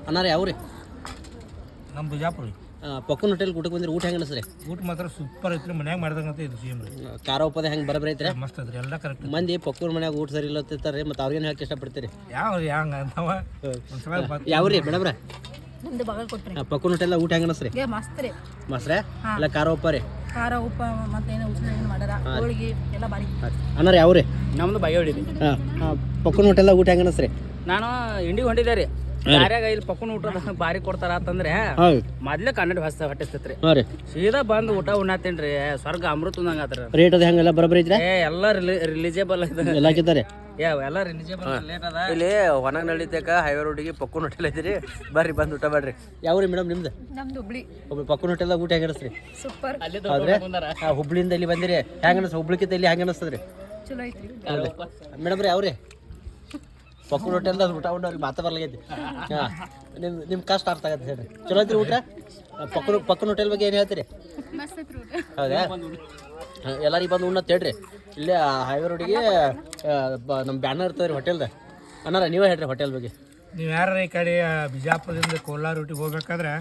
ಅನ್ನಾರ ಯಾವ ರೀ? ನಮ್ಮ ಬಿಜಾಪುರ ಪಕ್ಕನ ಹೋಟೆಲ್ ಊಟಕ್ಕೆ ಬಂದಿರಿ, ಊಟ ಹೆಂಗೆ ಅನಿಸ್ರಿ? ಊಟ ಮಾತ್ರ ಸೂಪರ್ ಐತ್ರಿ, ಮನ್ಯಾಗ ಮಾಡ್ದಂಗಂತ ಇದು ಸೇಮ್ ರೀ. ಖಾರ ಉಪ್ಪದ ಹೆಂಗೆ ಬರಬರಿ ಐತ್ರಿ? ಮಸ್ತ್ ಐತ್ರಿ, ಎಲ್ಲ ಕರೆಕ್ಟ್. ಮಂದಿ ಪಕ್ಕೂರ್ ಮನ್ಯಾಗ ಊಟ ಸರಿ ಇಲ್ಲತ್ತಿರ್ತಾರೆ, ಮತ್ತು ಅವ್ರಿಗೇನು ಹೇಳಕ್ಕೆ ಇಷ್ಟಪಡ್ತೀರಿ? ಯಾವ ಹಂಗ ನಾವ ಒಂದ್ಸಲ ಯಾವ ರೀ ಮೇಡಮ್ರ? ನಮ್ದು ಬಗಲ್ ಕೊಟ್ರಿ ಪಕ್ಕನ ಹೋಟೆಲ್ ಊಟ ಹೆಂಗೆ ಅನಿಸ್ರಿ? ಮಸ್ತ್ ರೀ. ಮಸ್ರೆ ಇಲ್ಲ ಖಾರ ಉಪ್ಪ ರೀ? ಖಾರ ಉಪ್ಪ ಮತ್ತೇನು ಉಸಿರು ಏನು ಮಾಡಾರ, ಹೋಳಿಗೆ ಎಲ್ಲ ಬಾರಿ. ಅನ್ನಾರ ಯಾವ ರೀ? ನಮ್ದು ಬಾಗೇವಾಡಿ ರೀ. ಪಕ್ಕನ ಹೋಟೆಲ್ ಊಟ ಹೆಂಗೆ ಅನಿಸ್ರಿ? ನಾನು ಇಂಡಿಗೆ ಹೊಂಟಿದ್ದೆ ರೀ. ಯಾರ್ಯಾಗ ಇಲ್ಲಿ ಪಕ್ಕನ ಊಟ ಬಾರಿ ಕೊಡ್ತಾರ ಅಂತಂದ್ರೆ ಮೊದ್ಲೇ ಕನ್ನಡ ಹೊಟ್ಟಿಸ್ತೈತ್ರಿ. ಸೀದಾ ಬಂದು ಊಟ ಉಣ್ಣಾತೇನ್ರಿ, ಸ್ವರ್ಗ ಅಮೃತ ಉಂದಂಗ ಆತ್ರಿ. ರೇಟ್ ಅದು ಹೆಂಗೆಲ್ಲ ಬರಬರಿ ಐತ್ರಿ? ಎಲ್ಲ ರಿಲಿಜೇಬಲ್ ಎಲ್ಲ ಹಾಕಿದ್ದಾರೆ ಎಲ್ಲ ರಿಲಿಜೇಬಲ್. ಇಲ್ಲಿ ಹೊನಗ ನಡಿತೇಕ ಹೈವೇ ರೋಡಿಗೆ ಪಕ್ಕನ ಹೋಟೆಲ್ ಐತ್ರಿ, ಬರ್ರಿ ಬಂದು ಊಟ ಮಾಡ್ರಿ. ಯಾವ ರೀ ಮೇಡಮ್ ನಿಮ್ದು? ನಮ್ದು ಹುಬ್ಳಿ. ಪಕ್ಕನ ಹೋಟೆಲ್ದಾಗ ಊಟ ಹೆಂಗೆ ಅನಿಸ್ರಿ? ಸೂಪರ್. ಹೌದ್ರಿ? ಹುಬ್ಳಿಯಿಂದ ಇಲ್ಲಿ ಬಂದಿರಿ, ಹೆಂಗೆ ಅನಿಸ್ ಹುಬ್ಳಿಕಿಂತ ಇಲ್ಲಿ ಹೆಂಗೆ ಅನಿಸ್ತದ್ರಿ? ಚಲೋ ಐತ್ರಿ. ಮೇಡಮ್ ರೀ ಯಾವ್ರಿ? ಪಕ್ಕನ ಹೋಟೆಲ್ದಾಗ ಊಟ ಅವ್ರಿಗೆ ಮಾತಾ ಬರ್ಲಾಗೈತಿ. ಹಾಂ, ನಿಮ್ಮ ಕಷ್ಟ ಅರ್ಥ ಆಗತ್ತೆ ಹೇಳ್ರಿ. ಚಲೋ ಐತ್ರಿ ಊಟ? ಪಕ್ಕನ ಹೋಟೆಲ್ ಬಗ್ಗೆ ಏನು ಹೇಳ್ತೀರಿ? ಮಸ್ತ್ ಐತ್ರಿ ಊಟ. ಹೌದಾ? ಎಲ್ಲರಿಗೆ ಬಂದು ಉಣ್ಣತ್ ಹೇಳ್ರಿ. ಇಲ್ಲೇ ಹೈವೇ ರೋಡಿಗೆ ನಮ್ಮ ಬ್ಯಾನರ್ ಇರ್ತದೆ ರೀ ಹೋಟೆಲ್ದ. ಅನ್ನಾರ ನೀವೇ ಹೇಳ್ರಿ ಹೋಟೆಲ್ ಬಗ್ಗೆ. ನೀವು ಯಾರ ಈ ಕಡೆ ಬಿಜಾಪುರದಿಂದ ಕೋಲಾರ ರೂಟಿಗೆ ಹೋಗ್ಬೇಕಾದ್ರೆ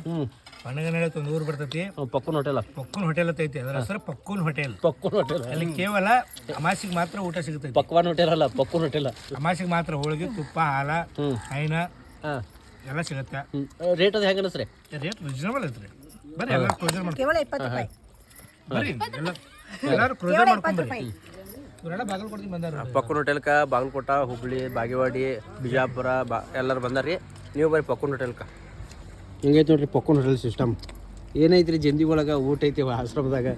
ಹೊನಗನಹಳ್ಳಿ ಒಂದು ಊರು ಬರ್ತೈತಿ, ಪಕ್ಕನ ಹೋಟೆಲ್. ಪಕ್ಕನ್ ಹೋಟೆಲ್ ಅಂತ ಐತಿ, ಅದ್ರ ಹೆಸರು ಪಕ್ಕನ್ ಹೋಟೆಲ್. ಪಕ್ಕನ ಹೋಟೆಲ್ ಅಲ್ಲಿ ಕೇವಲ ಅಮಾಸಿಗೆ ಮಾತ್ರ ಊಟ ಸಿಗ್ತೈತಿ. ಪಕ್ವಾನ್ ಹೋಟೆಲ್ ಅಲ್ಲ, ಪಕ್ಕನ ಹೋಟೆಲ್. ಅಮಾಸಿಗೆ ಮಾತ್ರ ಹೋಳಿಗೆ, ತುಪ್ಪ, ಹಾಲ, ಹೈನ ಹಾಂ ಎಲ್ಲ ಸಿಗುತ್ತೆ. ರೇಟ್ ಅದು ಹೆಂಗೆ ಅನಿಸ್ರಿ? ರೇಟ್ ರೀಸನಬಲ್ ಐತ್ರಿ. ಬರ್ರಿ ಎಲ್ಲರೂ ಕ್ರೂಸರ್ ಮಾಡ್ಕೊಂಡು ಕೇವಲ 20 ರೂಪಾಯಿ. ಬರ್ರಿ ಎಲ್ಲರೂ ಕ್ರೂಸರ್ ಮಾಡ್ಕೊಂಡ್ಬರ್ರಿ. ಇವರೆಲ್ಲ ಬಾಗಲಕೋಟೆ ಬಂದಾರ. ಪಕ್ಕನ ಹೋಟೆಲ್ಕ ಬಾಗಲಕೋಟ, ಹುಬ್ಳಿ, ಬಾಗೇವಾಡಿ, ಬಿಜಾಪುರ ಎಲ್ಲರೂ ಬಂದಾರ್ರಿ. ನೀವು ಬರ್ರಿ ಪಕ್ಕನ ಹೋಟೆಲ್ಕ. ಹಿಂಗೈತೆ ನೋಡ್ರಿ ಪಕ್ಕನ ಹೋಟೆಲ್ ಸಿಸ್ಟಮ್. ಏನೈತ್ರಿ ಜಂದಿ ಒಳಗೆ ಊಟ ಐತಿ ಆಶ್ರಮದಾಗ.